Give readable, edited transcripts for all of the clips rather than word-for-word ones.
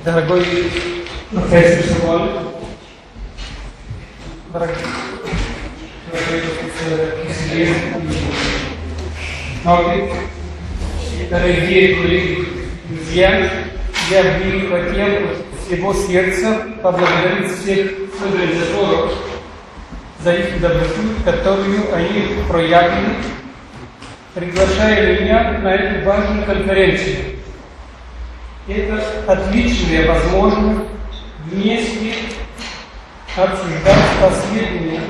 Дорогой профессор Савон, дорогие коллеги, друзья, я бы хотел с всего сердца поблагодарить всех организаторов за их доброту, которую они проявили, приглашая меня на эту важную конференцию. Это отличная возможность вместе обсуждать последние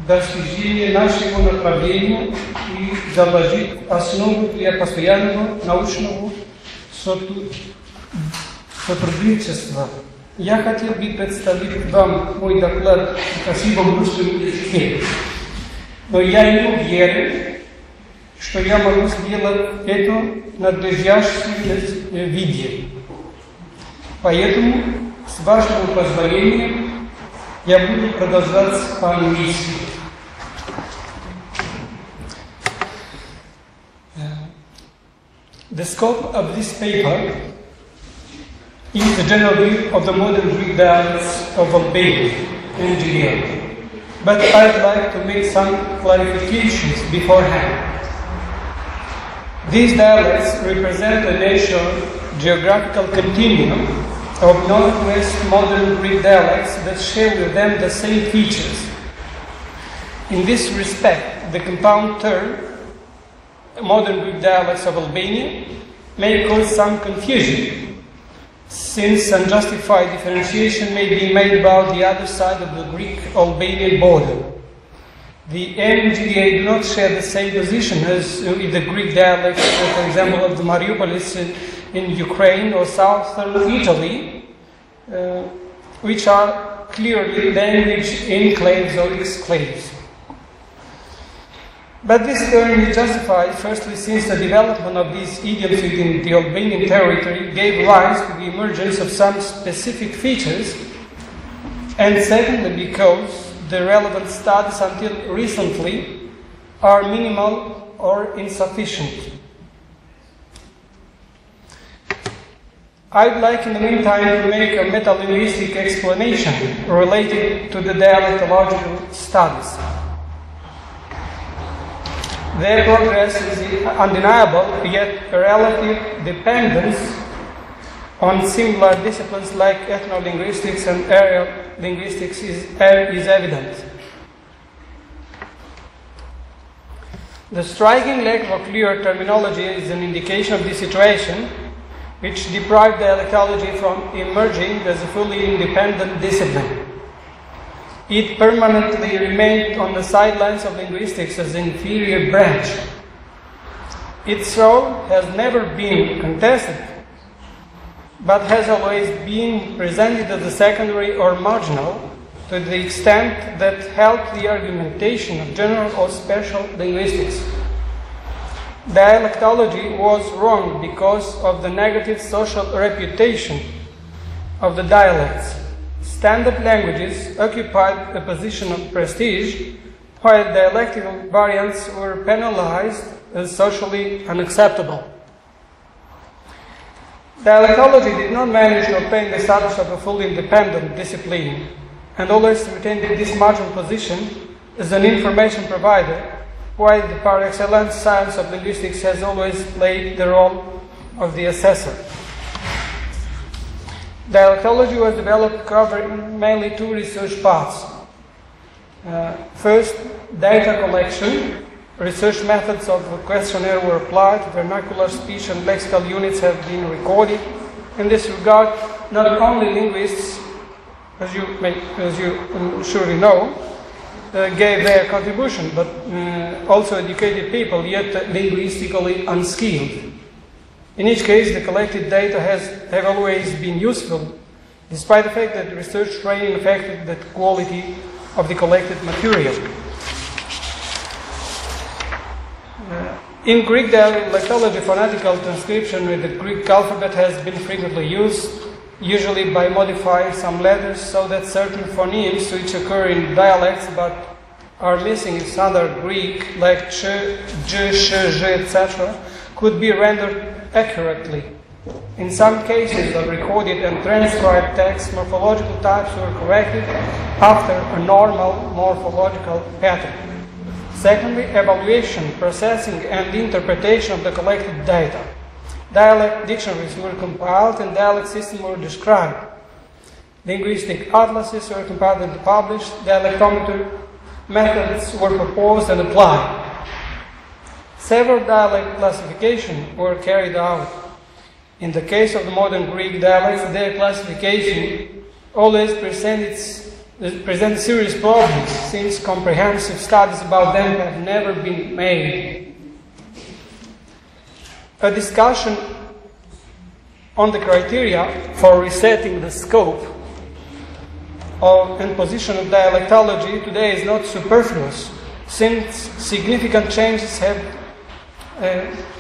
достижения нашего направления и заложить основу для постоянного научного сотрудничества. Я хотел бы представить вам мой доклад в красивом русском языке, но я не уверен, что я могу сделать это в надлежащем виде. Поэтому, с вашего позволения, я буду продолжать по-английски. The scope of this paper is the general view of the modern Greek dialects of Albania and Judea. But I'd like to make some clarifications beforehand. These dialects represent a natural geographical continuum of northwest modern Greek dialects that share with them the same features. In this respect, the compound term modern Greek dialects of Albania may cause some confusion, since unjustified differentiation may be made about the other side of the Greek-Albanian border. The NGDA do not share the same position as with the Greek dialects, for example, of the Mariupolis in Ukraine or southern Italy, which are clearly language enclaves or exclaves. But this term is justified, firstly, since the development of these idioms within the Albanian territory gave rise to the emergence of some specific features, and secondly, because the relevant studies until recently are minimal or insufficient. I'd like in the meantime to make a meta-linguistic explanation related to the dialectological studies. Their progress is undeniable, yet a relative dependence on similar disciplines like ethno-linguistics and area linguistics is evident. The striking lack of clear terminology is an indication of this situation, which deprived dialectology from emerging as a fully independent discipline. It permanently remained on the sidelines of linguistics as an inferior branch. Its role has never been contested, but has always been presented as a secondary or marginal, to the extent that helped the argumentation of general or special linguistics. Dialectology was wrong because of the negative social reputation of the dialects. Standard languages occupied a position of prestige, while dialectal variants were penalized as socially unacceptable. Dialectology did not manage to obtain the status of a fully independent discipline, and always retained this marginal position as an information provider, while the par excellence science of linguistics has always played the role of the assessor. Dialectology was developed covering mainly two research paths. First, data collection. Research methods of the questionnaire were applied, vernacular speech and lexical units have been recorded. In this regard, not only linguists, as you surely know, gave their contribution, but also educated people, yet linguistically unskilled. In each case, the collected data have always been useful, despite the fact that research training affected the quality of the collected material. In Greek dialectology, phonetical transcription with the Greek alphabet has been frequently used, usually by modifying some letters so that certain phonemes which occur in dialects but are missing in standard Greek, like ch, j, sh, j, etc., could be rendered accurately. In some cases of recorded and transcribed text, morphological types were corrected after a normal morphological pattern. Secondly, evaluation, processing, and interpretation of the collected data. Dialect dictionaries were compiled and dialect systems were described. Linguistic atlases were compiled and published. Dialectometer methods were proposed and applied. Several dialect classifications were carried out. In the case of the modern Greek dialects, their classification always presents serious problems, since comprehensive studies about them have never been made. A discussion on the criteria for resetting the scope and position of dialectology today is not superfluous, since significant changes have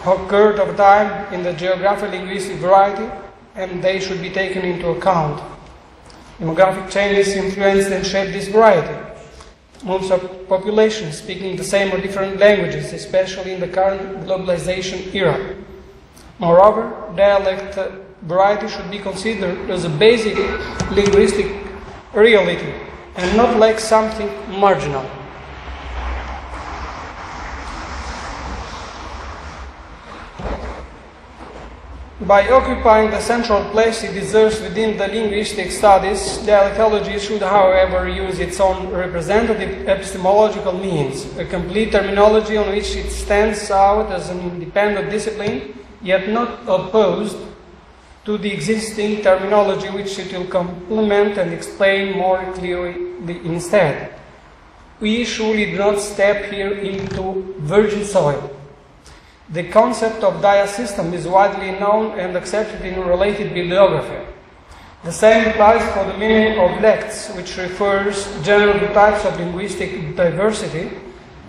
occurred over time in the geographic linguistic variety, and they should be taken into account. Demographic changes influence and shape this variety. Most of populations speaking the same or different languages, especially in the current globalization era. Moreover, dialect variety should be considered as a basic linguistic reality and not like something marginal. By occupying the central place it deserves within the linguistic studies, dialectology should, however, use its own representative epistemological means, a complete terminology on which it stands out as an independent discipline, yet not opposed to the existing terminology which it will complement and explain more clearly instead. We surely do not step here into virgin soil. The concept of dia-system is widely known and accepted in related bibliography. The same applies for the meaning of lects, which refers generally to types of linguistic diversity,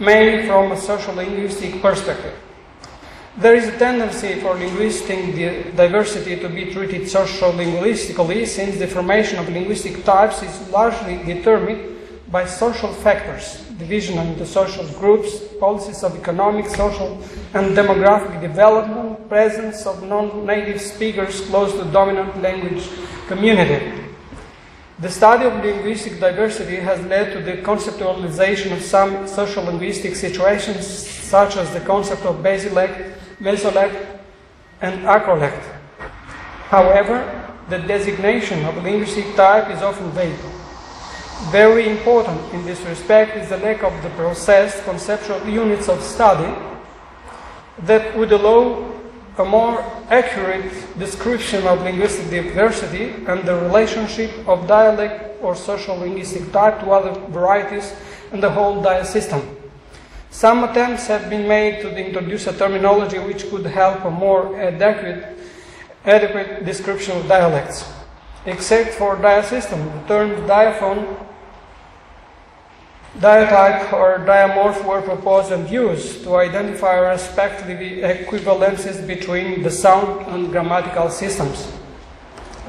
mainly from a social linguistic perspective. There is a tendency for linguistic diversity to be treated social-linguistically, since the formation of linguistic types is largely determined by social factors, division into social groups, policies of economic, social, and demographic development, presence of non-native speakers close to dominant language community. The study of linguistic diversity has led to the conceptualization of some social linguistic situations, such as the concept of basilect, mesolect, and acrolect. However, the designation of a linguistic type is often vague. Very important in this respect is the lack of the processed conceptual units of study that would allow a more accurate description of linguistic diversity and the relationship of dialect or social linguistic type to other varieties and the whole dia-system. Some attempts have been made to introduce a terminology which could help a more adequate description of dialects. Except for dia-system, the terms diaphone, diatype, or diamorph were proposed and used to identify respectively equivalences between the sound and grammatical systems.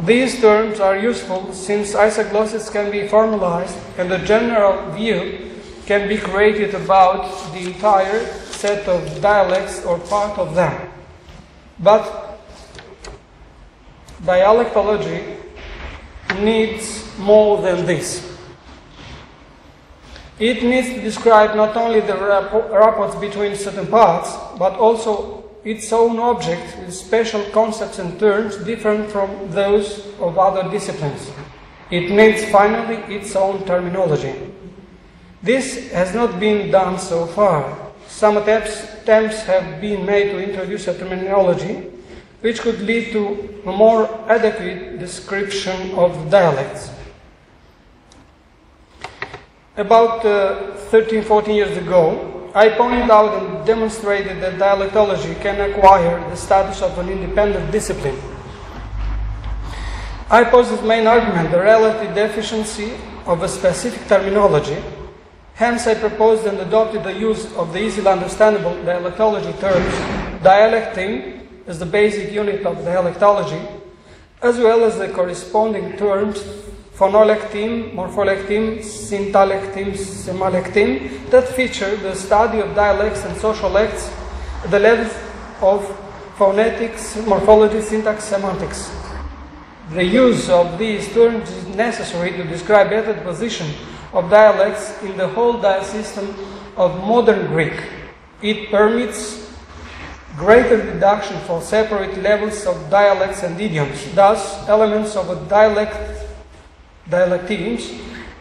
These terms are useful since isoglosses can be formalized and a general view can be created about the entire set of dialects or part of them. But dialectology needs more than this. It needs to describe not only the rapports between certain parts, but also its own object with special concepts and terms different from those of other disciplines. It needs finally its own terminology. This has not been done so far. Some attempts have been made to introduce a terminology which could lead to a more adequate description of dialects. About 13-14 years ago, I pointed out and demonstrated that dialectology can acquire the status of an independent discipline. I posed as main argument the relative deficiency of a specific terminology. Hence, I proposed and adopted the use of the easily understandable dialectology terms, dialecteme as the basic unit of dialectology, as well as the corresponding terms phonolecteme, morpholecteme, syntalecteme, semalecteme, that feature the study of dialects and social acts at the level of phonetics, morphology, syntax, semantics. The use of these terms is necessary to describe better the position of dialects in the whole system of modern Greek. It permits greater deduction for separate levels of dialects and idioms. Thus, elements of a dialectmes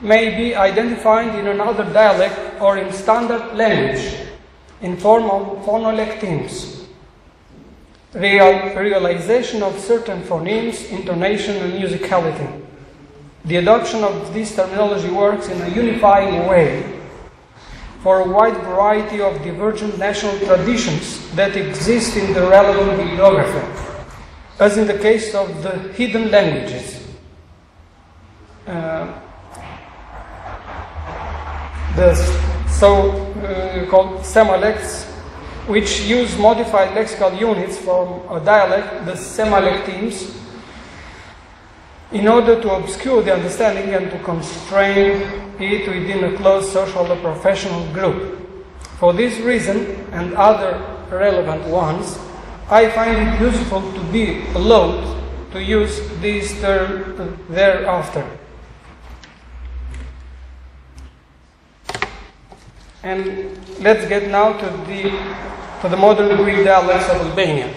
may be identified in another dialect or in standard language in form of phonolectines. Realization of certain phonemes, intonation and musicality. The adoption of this terminology works in a unifying way for a wide variety of divergent national traditions that exist in the relevant bibliography, as in the case of the hidden languages. The so-called semilects, which use modified lexical units from a dialect, the semilectines, in order to obscure the understanding and to constrain it within a close social or professional group. For this reason, and other relevant ones, I find it useful to be allowed to use this term thereafter. And let's get now to the modern Greek dialects of Albania.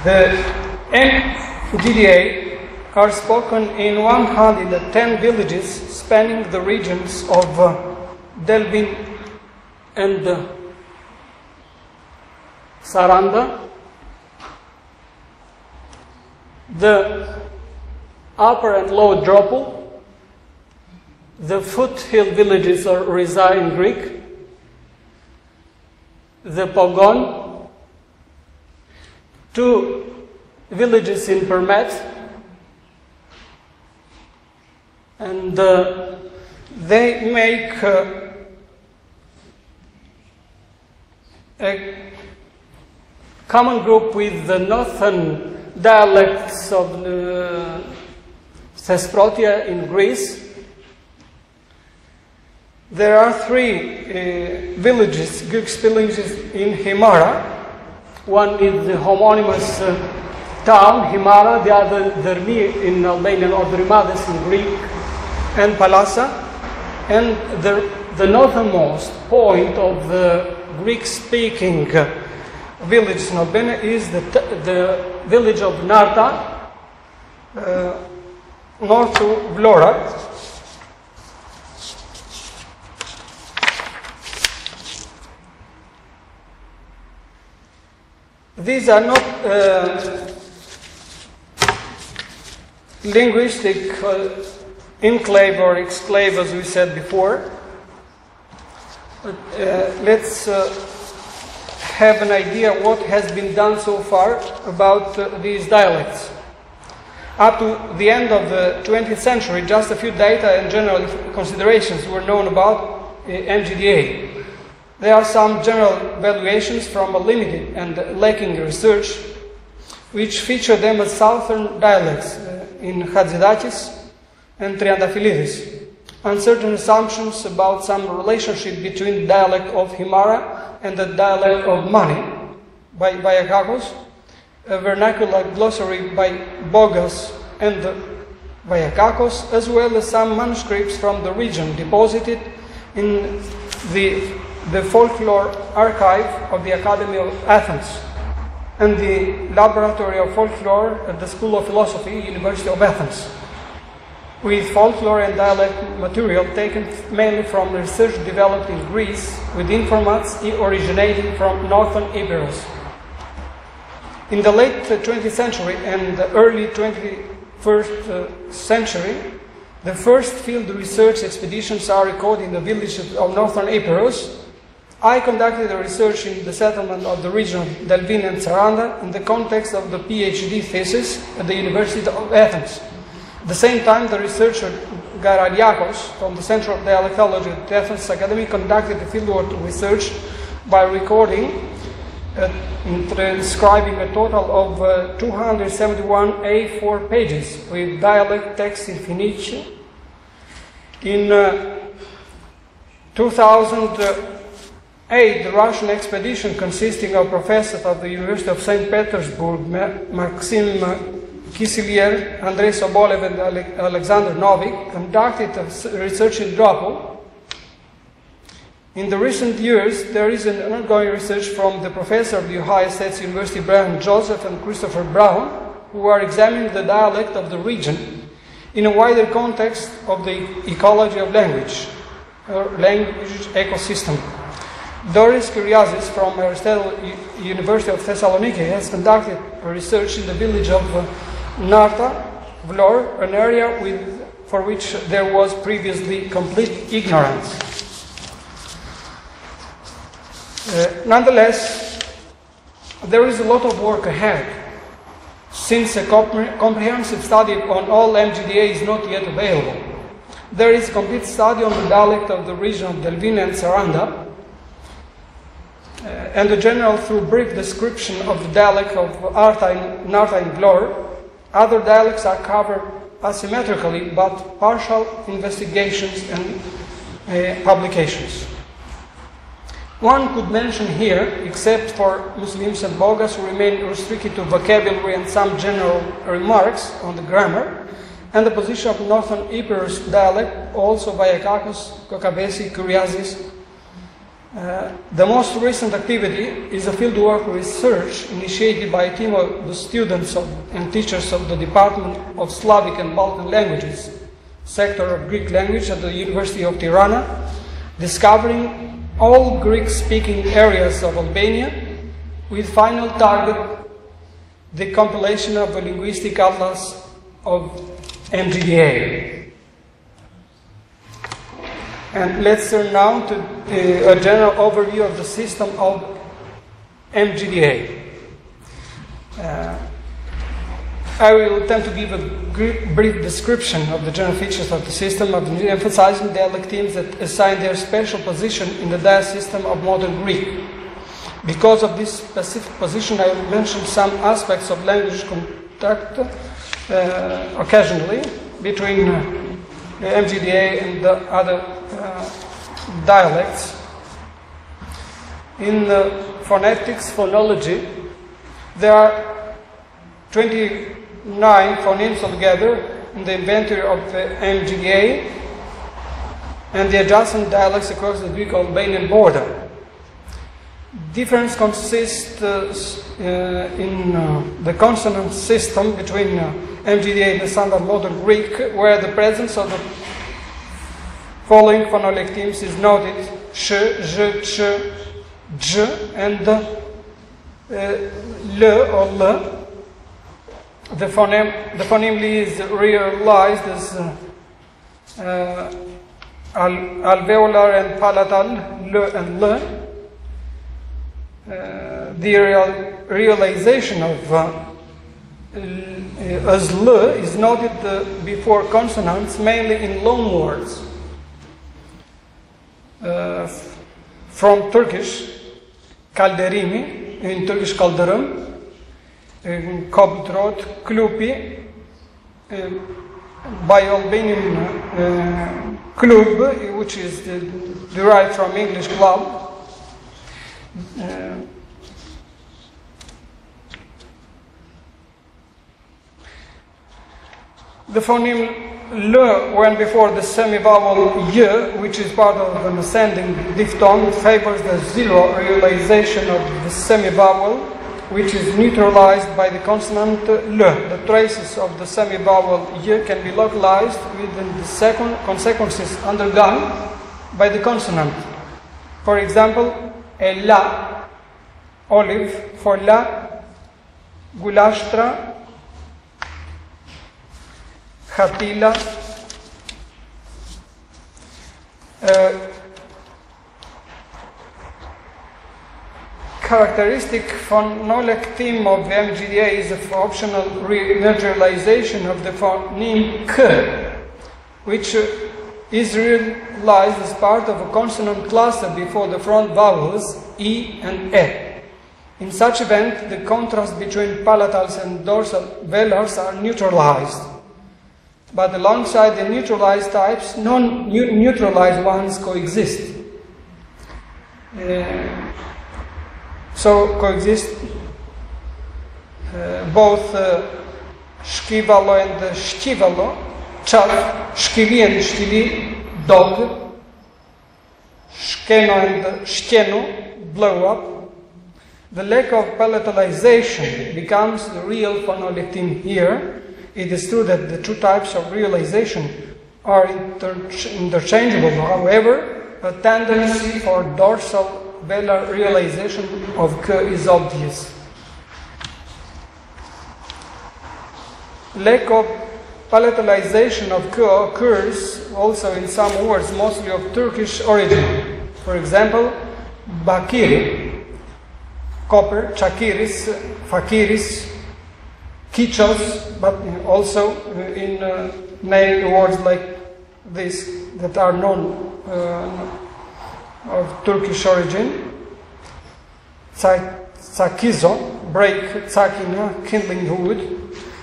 The NGDA are spoken in 110 villages spanning the regions of Delvin and Saranda. The upper and lower Dropel. The foothill villages reside in Greek. The Pogon, 2 villages in Permet, and they make a common group with the northern dialects of Thesprotia in Greece. There are 3 villages, Greek villages in Himara. One is the homonymous town, Himara, the other Dermi in Albanian, or Drimades in Greek, and Palasa. And the northernmost point of the Greek-speaking village in Albania is the village of Narta, north to Vlora. These are not linguistic enclave or exclave, as we said before. But let's have an idea what has been done so far about these dialects. Up to the end of the 20th century, just a few data and general considerations were known about MGDA. There are some general valuations from a limited and lacking research, which feature them as southern dialects in Hatzidakis and Triantafylidis, and certain assumptions about some relationship between the dialect of Himara and the dialect of Mani by Vayakakos, a vernacular glossary by Bogas and Vayakakos, as well as some manuscripts from the region deposited in the folklore archive of the Academy of Athens and the Laboratory of Folklore at the School of Philosophy, University of Athens, with folklore and dialect material taken mainly from research developed in Greece with informats originating from northern Epirus. In the late 20th century and the early 21st century, the first field research expeditions are recorded in the villages of northern Epirus. I conducted a research in the settlement of the region of Delvin and Saranda in the context of the PhD thesis at the University of Athens. At the same time, the researcher Garaliakos from the Center of Dialectology at the Athens Academy conducted a fieldwork research by recording and transcribing a total of 271 A4 pages with dialect text in Phoenicia. In 2000, aid the Russian expedition consisting of professors of the University of St. Petersburg, Maxim Kiselier, Andrei Sobolev, and Alexander Novik, conducted research in Drapel. In the recent years, there is an ongoing research from the professor of the Ohio State University, Brian Joseph, and Christopher Brown, who are examining the dialect of the region in a wider context of the ecology of language, or language ecosystem. Doris Kyriazis from Aristotle University of Thessaloniki has conducted research in the village of Narta, Vlor, an area for which there was previously complete ignorance. Nonetheless, there is a lot of work ahead, since a comprehensive study on all MGDA is not yet available. There is a complete study on the dialect of the region of Delvina and Saranda, and a general through brief description of the dialect of Narta and Vlor. Other dialects are covered asymmetrically, but partial investigations and publications. One could mention here, except for Muslims and Bogas who remain restricted to vocabulary and some general remarks on the grammar, and the position of Northern Epirus dialect, also by Akakos, Kokabesi, Kyriazis. The most recent activity is a fieldwork research initiated by a team of the students and teachers of the Department of Slavic and Balkan Languages, sector of Greek language at the University of Tirana, discovering all Greek-speaking areas of Albania, with final target the compilation of a linguistic atlas of MGDA. And let's turn now to a general overview of the system of MGDA. I will attempt to give a brief description of the general features of the system, emphasizing dialect themes that assign their special position in the diasystem of modern Greek. Because of this specific position, I will mention some aspects of language contact occasionally between the MGDA and the other dialects. In phonetics, phonology, there are 29 phonemes altogether in the inventory of the MGDA and the adjacent dialects across the Greek-Albanian border. Difference consists in the consonant system between MGDA and the standard modern Greek, where the presence of the following phonologic themes is noted: sh, j, ch, j, and l or l. The phoneme is realized as alveolar and palatal, l and l. The realization of as l is noted before consonants, mainly in loan words. From Turkish, kalderimi, in Turkish kaldırım, Kobdrot, Klupi, by Albanian klub, which is derived from English club. The phoneme L, when before the semi-vowel Y, which is part of an ascending diphthong, favors the zero realization of the semi-vowel, which is neutralized by the consonant L. The traces of the semi-vowel Y can be localized within the second consequences undergone by the consonant. For example, Ella, olive, for la, Gulashtra, Hatila. Characteristic phonologic theme of the MGDA is the optional neutralization of the phoneme K, which is realized as part of a consonant cluster before the front vowels E and E. In such event, the contrast between palatals and dorsal velars are neutralized. But alongside the neutralized types, non-neutralized ones coexist. So coexist both shkivalo and shkivalo, chav, shkili and shtili, dog, shkeno and shkeno, blow up. The lack of palatalization becomes the real phonologic theme here. It is true that the two types of realization are interchangeable, however, a tendency for dorsal velar realization of k is obvious. Lack of palatalization of k occurs also in some words, mostly of Turkish origin. For example, bakiri, copper, chakiris, fakiris, kichos, but also in named words like this that are known of Turkish origin. Tsakizo, break, tsakina, kindling wood.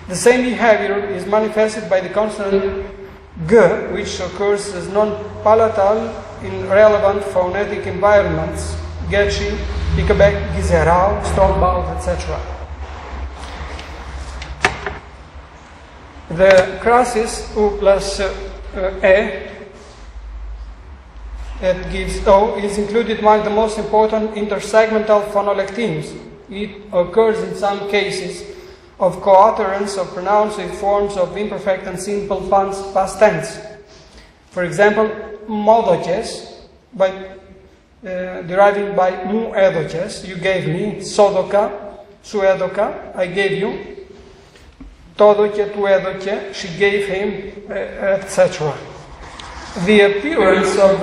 The same behavior is manifested by the consonant g, which occurs as non-palatal in relevant phonetic environments, Gechi, Pikabek, Gizerau, Strongbow, etc. The crassus U plus E that gives O is included among the most important intersegmental phonologic themes. It occurs in some cases of co-utterance of pronouns with forms of imperfect and simple past tense. For example, modoches, deriving by mu edoches, you gave me, sodoka, su edoka, I gave you, todoche, tu edoche, she gave him, etc. The appearance of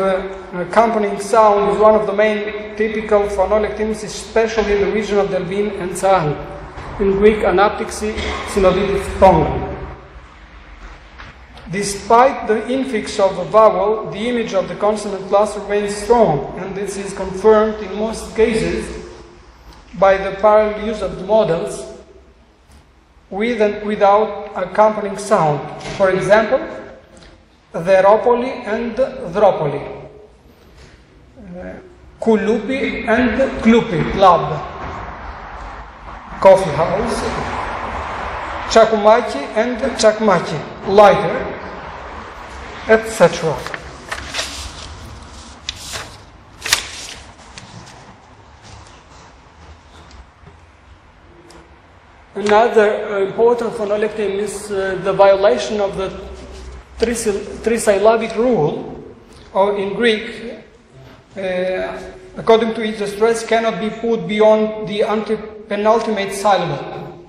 accompanying sound is one of the main typical phonologic themes, especially in the region of Delvin and Tsaan, in Greek anaptixy, synolytic tongue. Despite the infix of a vowel, the image of the consonant class remains strong, and this is confirmed in most cases by the parallel use of the models with and without accompanying sound. For example, Theropoli and Dropoli, Kulupi and Klupi, club, coffee house, Chakumaki and Chakmaki, lighter, etc. Another important phonologic theme is the violation of the trisyllabic rule, or in Greek, according to it, the stress cannot be put beyond the antepenultimate syllable.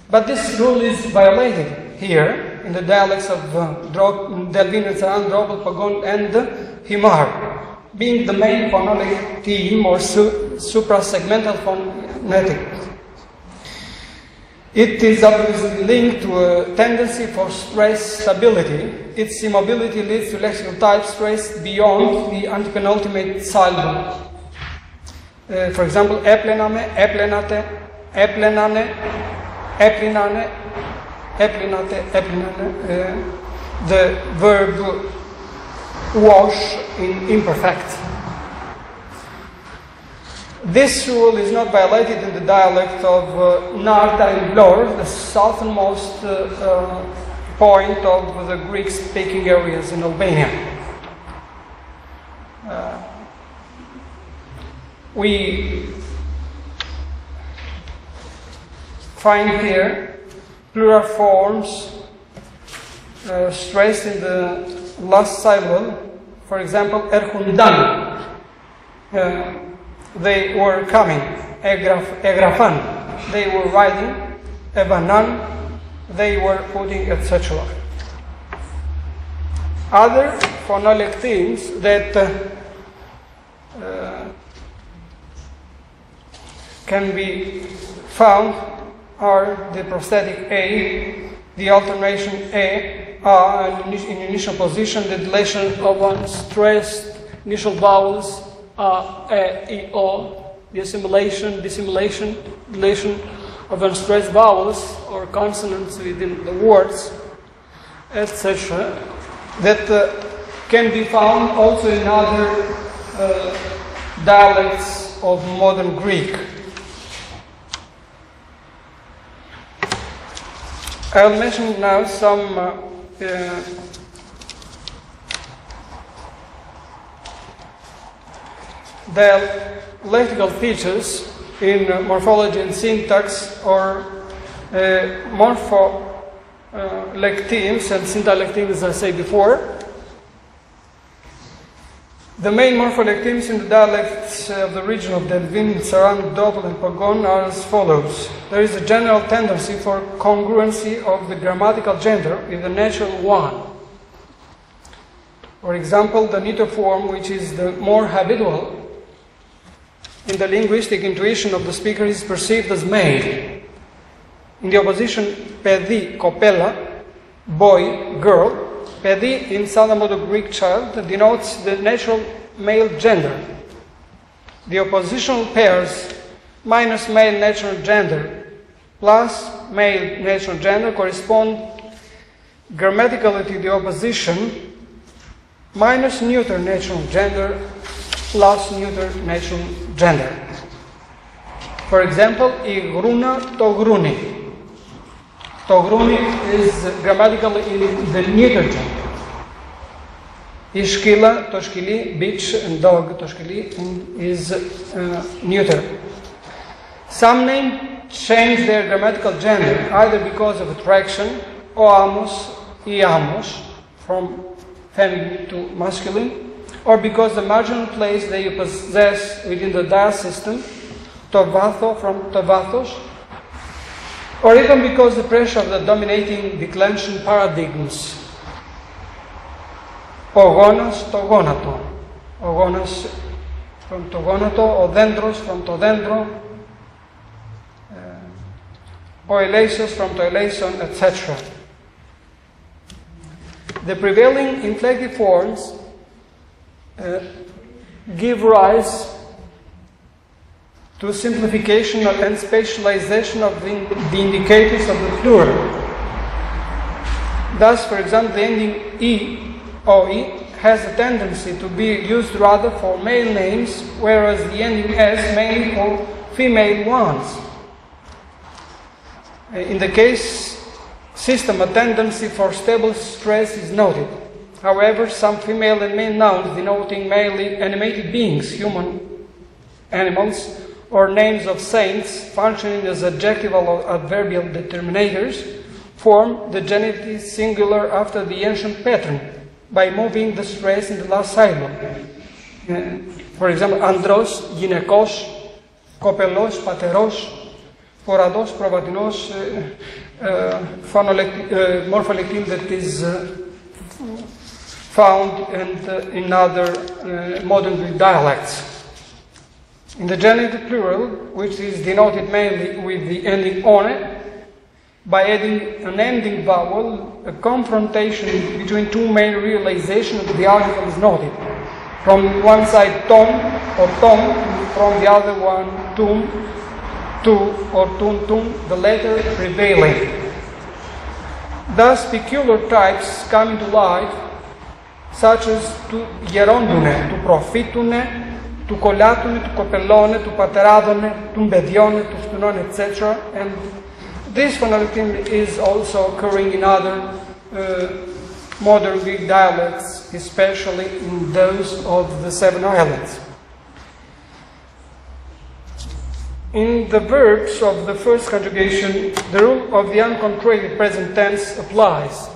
But this rule is violated here in the dialects of Delvin and Tsaan, Drobel, Pagon, and Himar, being the main phonologic theme or suprasegmental phonetic. It is obviously linked to a tendency for stress stability. Its immobility leads to lexical type stress beyond the antepenultimate syllable. For example, eplename, eplenate, eplenane, eplinane, eplinate, eplinane. The verb wash in imperfect. This rule is not violated in the dialect of Narta and Vlor, the southernmost point of the Greek-speaking areas in Albania. We find here plural forms stressed in the last syllable. For example, erhundan. They were coming, egrafan, they were riding, evanan, they were putting, etc. Other phonologic themes that can be found are the prosthetic A, the alternation A, in initial position, the dilation of unstressed initial vowels, A, E, O, the assimilation, dissimilation, dilation of unstressed vowels or consonants within the words, etc. That can be found also in other dialects of modern Greek. I'll mention now some dialectical features in morphology and syntax, or morpholectemes and syntaclectemes, as I said before. The main morpholectemes in the dialects of the region of Delvin, Saran, Dobel, and Pagon are as follows. There is a general tendency for congruency of the grammatical gender with the natural one. For example, the neuter form, which is the more habitual in the linguistic intuition of the speaker, is perceived as male. In the opposition, pedi, kopela, boy, girl, pedi in Southern Modern Greek child denotes the natural male gender. The oppositional pairs minus male natural gender plus male natural gender correspond grammatically to the opposition minus neuter natural gender plus neuter natural gender. For example, igruna togruni. Togruni is grammatically in the neuter gender. Ishkila, toshkili, bitch, and dog, toshkili, is neuter. Some names change their grammatical gender either because of attraction, oamos, iamos, from feminine to masculine, or because the marginal place they possess within the dia system, tovatho from tovathos, or even because the pressure of the dominating declension paradigms. Ogonos, togonato. Ogonos from togonato, odendros from todendro, oeleison from toeleison, etc. The prevailing inflected forms give rise to simplification and spatialization of the indicators of the plural. Thus, for example, the ending E, OE, has a tendency to be used rather for male names, whereas the ending S mainly for female ones. In the case system, a tendency for stable stress is noted. However, some female and male nouns denoting mainly animated beings, human animals, or names of saints functioning as adjectival or adverbial determinators form the genitive singular after the ancient pattern by moving the stress in the last syllable. For example, andros, gynekos, kopelos, pateros, forados, provatinos, morpholecteme that is found in other modern Greek dialects. In the genitive plural, which is denoted mainly with the ending one, by adding an ending vowel, a confrontation between two main realizations of the article is noted. From one side, tom or tom, from the other one, tum, tu or tum tum, the latter prevailing. Thus, peculiar types come into light, such as to gerondune, to profitune, to kolatune, to kopelone, to pateradone, to bedione, to ftunone, etc. And this phonetic is also occurring in other modern Greek dialects, especially in those of the Seven Islands. In the verbs of the first conjugation, the rule of the uncontracted present tense applies.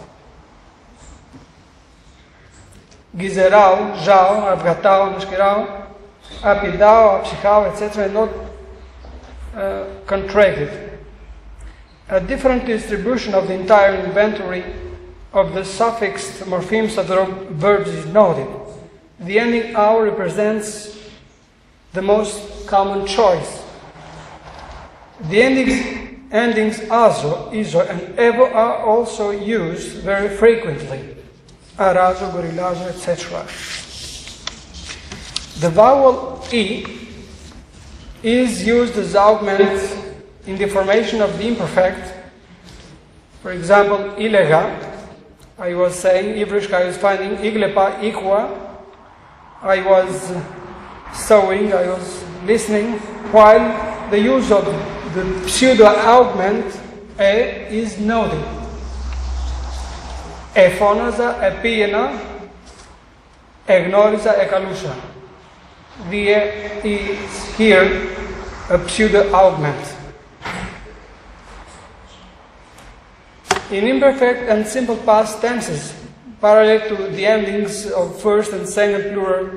Gizerau, jau, avgatau, nashkirau, apidau, apsichau, etc. are not contracted. A different distribution of the entire inventory of the suffixed morphemes of the verbs is noted. The ending "au" represents the most common choice. The endings "azo", "izo", and "evo" are also used very frequently. Arazo, gorillazo, etc. The vowel "e" is used as augment in the formation of the imperfect. For example, ilega, I was saying, Ivrishka, I was finding, iglepa, ikwa, I was sewing, I was listening, while the use of the pseudo-augment «e» is noted. Εφώναζα, επήγαινα, εγνώριζα, εκαλούσα. The «e» is here a pseudo-augment. In imperfect and simple past tenses, parallel to the endings of first and second plural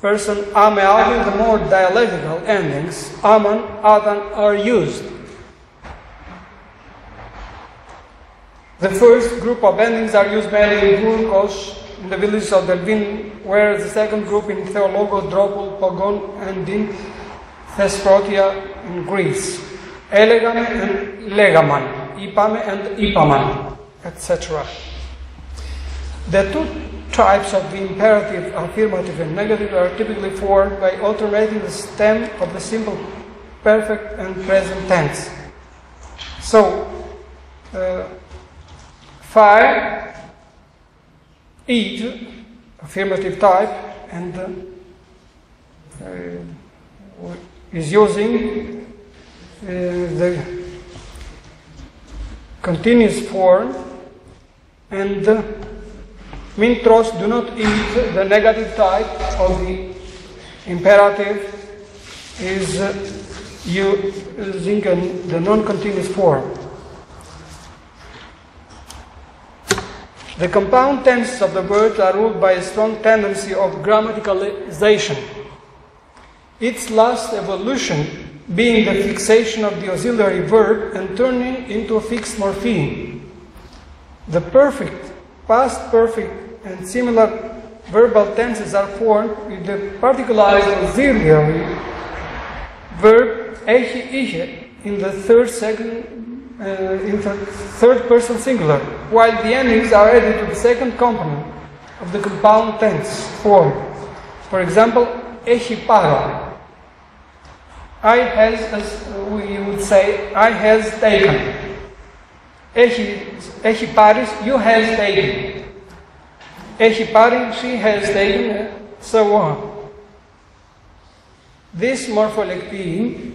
person ame, ame, the more dialectical endings, aman, atan, are used. The first group of endings are used mainly in Burgos, in the village of Delvin, whereas the second group in Theologo, Dropol, Pogon, and in Thesprotia in Greece. Elegame and legaman, ipame and ipaman, etc. The two types of the imperative, affirmative, and negative are typically formed by alternating the stem of the simple perfect and present tense. So, fire, eat, affirmative type, and is using the continuous form, and Mintros do not eat, the negative type of the imperative is using the non-continuous form. The compound tenses of the words are ruled by a strong tendency of grammaticalization. Its last evolution being the fixation of the auxiliary verb and turning into a fixed morpheme. The perfect, past perfect, and similar verbal tenses are formed with the particularized auxiliary verb echi, ihe in the third person singular, while the endings are added to the second component of the compound tense form. For example, echi paro. I has, as we would say, I has taken. Echi paris, you has taken. Echi pari, she has taken, so on. This morpholectine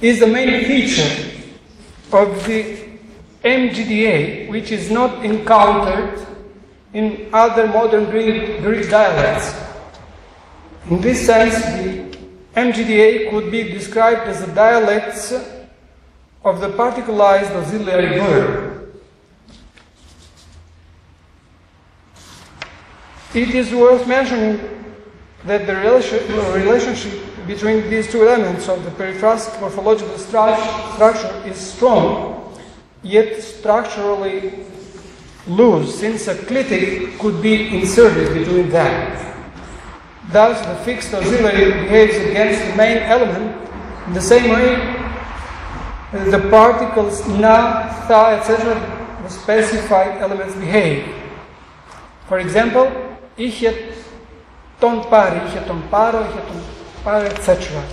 is the main feature of the MGDA, which is not encountered in other modern Greek dialects. In this sense, the MGDA could be described as the dialects of the particularized auxiliary verb. It is worth mentioning that the relationship between these two elements of the periphrastic morphological structure is strong, yet structurally loose, since a clitic could be inserted between them. Thus, the fixed auxiliary behaves against the main element in the same way as the particles na, tha, etc., the specified elements behave. For example, είχε τον πάρει, είχε τον πάρω, είχε τον πάρει, etc.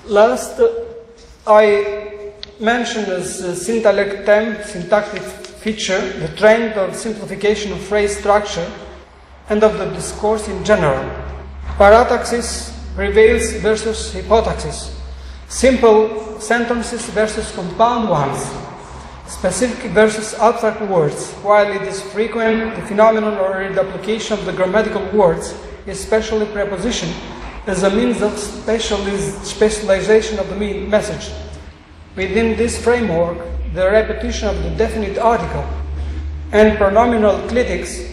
Last, I mentioned as a syntactic feature the trend of simplification of phrase structure and of the discourse in general. Parataxis prevails versus hypotaxis. Simple sentences versus compound ones. Specific versus abstract words. While it is frequent, the phenomenon or reduplication of the grammatical words, especially preposition, as a means of specialization of the message. Within this framework, the repetition of the definite article and pronominal clitics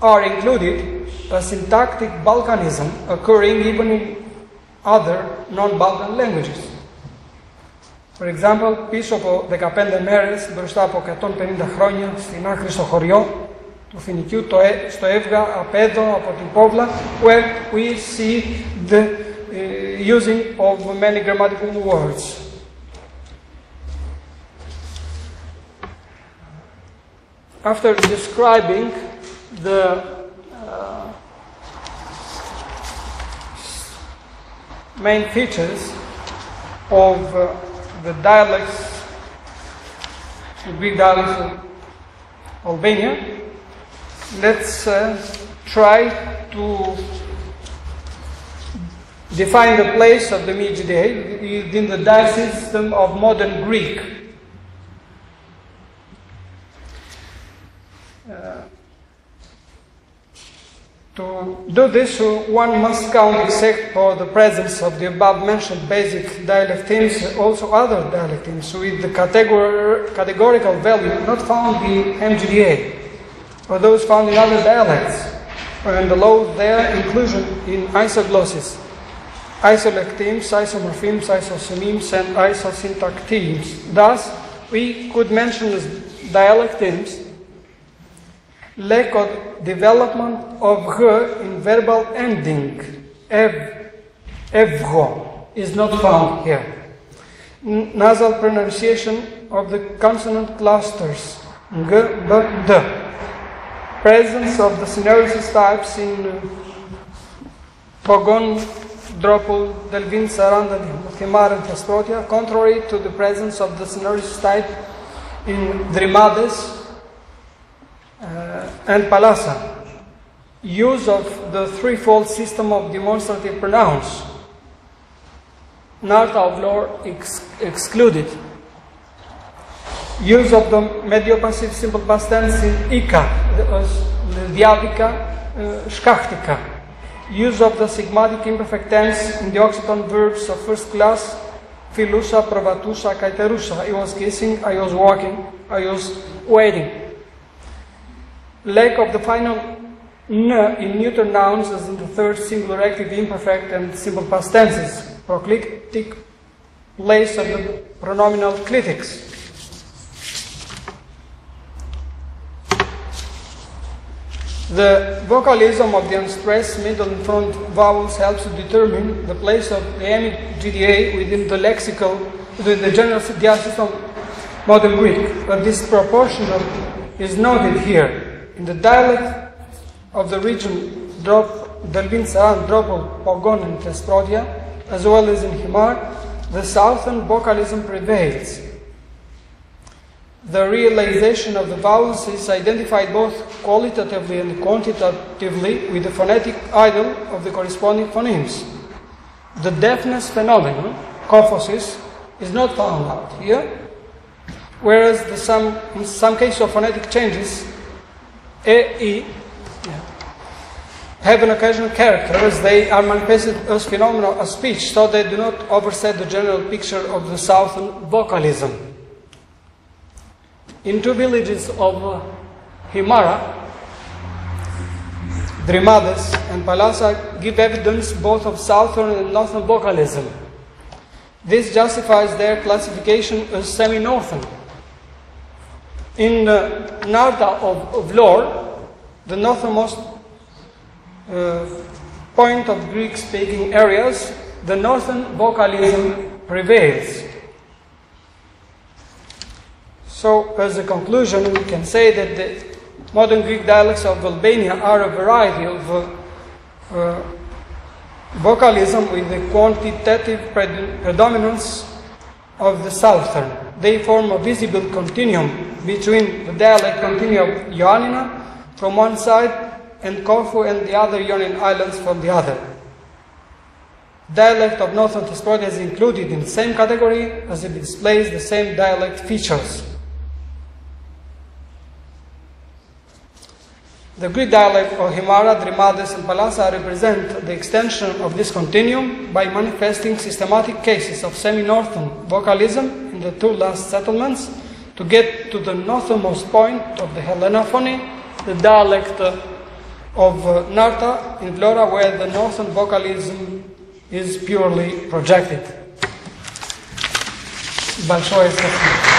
are included, a syntactic Balkanism occurring even in other non-Balkan languages. For example, πίσω από 15 μέρες, μπροστά από 150 χρόνια, στην άκρη στο χωριό του Φοινικιού, στο Εύγα, απ' εδώ, από την Πόβλα, where we see the using of many grammatical words. After describing the main features of the dialects, the Greek dialects of Albania, let's try to define the place of the Mid-GDA within the dialect system of modern Greek. To do this, one must count, except for the presence of the above-mentioned basic dialect themes, also other dialect themes with the categorical value not found in MGDA, or those found in other dialects, and allow their inclusion in isoglosses, isolecthemes, isomorphemes, isosemimes, and isosyntactemes. Thus, we could mention as dialect themes lack of development of g in verbal ending, evgo, is not found here. Nasal pronunciation of the consonant clusters, g, b, d. Presence of the synersis types in Pogon, Dropul, Delvin, Saranda, Himar, and Thesprotia, contrary to the presence of the synersis type in Drimades and Palasa. Use of the threefold system of demonstrative pronouns, Narta of Lore excluded. Use of the mediopassive simple past tense in Ika, Diabica, Shkachtika. Use of the sigmatic imperfect tense in the occitan verbs of first class, Filusa, Provatusa, Kaiterusa. I was kissing, I was walking, I was waiting. Lack of the final n in neuter nouns as in the third singular active imperfect and simple past tenses. Proclitic place of the pronominal clitics. The vocalism of the unstressed middle and front vowels helps to determine the place of the MGDA within the lexical, within the general dialect system of modern Greek. But this proportion is noted here. In the dialect of the region Delvin, Saran, Dropol, Pogon, and Thesprotia, as well as in Himar, the southern vocalism prevails. The realization of the vowels is identified both qualitatively and quantitatively with the phonetic idol of the corresponding phonemes. The deafness phenomenon, kyphosis, is not found out here, whereas in some cases of phonetic changes, E, have an occasional character as they are manifested as phenomena of speech, so they do not overset the general picture of the southern vocalism. In two villages of Himara, Drimades and Palasa give evidence both of southern and northern vocalism. This justifies their classification as semi-northern. In Narta of Lore, the northernmost point of Greek-speaking areas, the northern vocalism prevails. So, as a conclusion, we can say that the modern Greek dialects of Albania are a variety of vocalism with the quantitative predominance of the southern. They form a visible continuum between the dialect continuum of Ioannina from one side and Corfu and the other Ionian islands from the other. Dialect of northern Thesprotia is included in the same category as it displays the same dialect features. The Greek dialect of Himara, Drimades, and Palasa represent the extension of this continuum by manifesting systematic cases of semi-northern vocalism in the two last settlements to get to the northernmost point of the Hellenophony, the dialect of Narta in Vlora, where the northern vocalism is purely projected. Большое спасибо.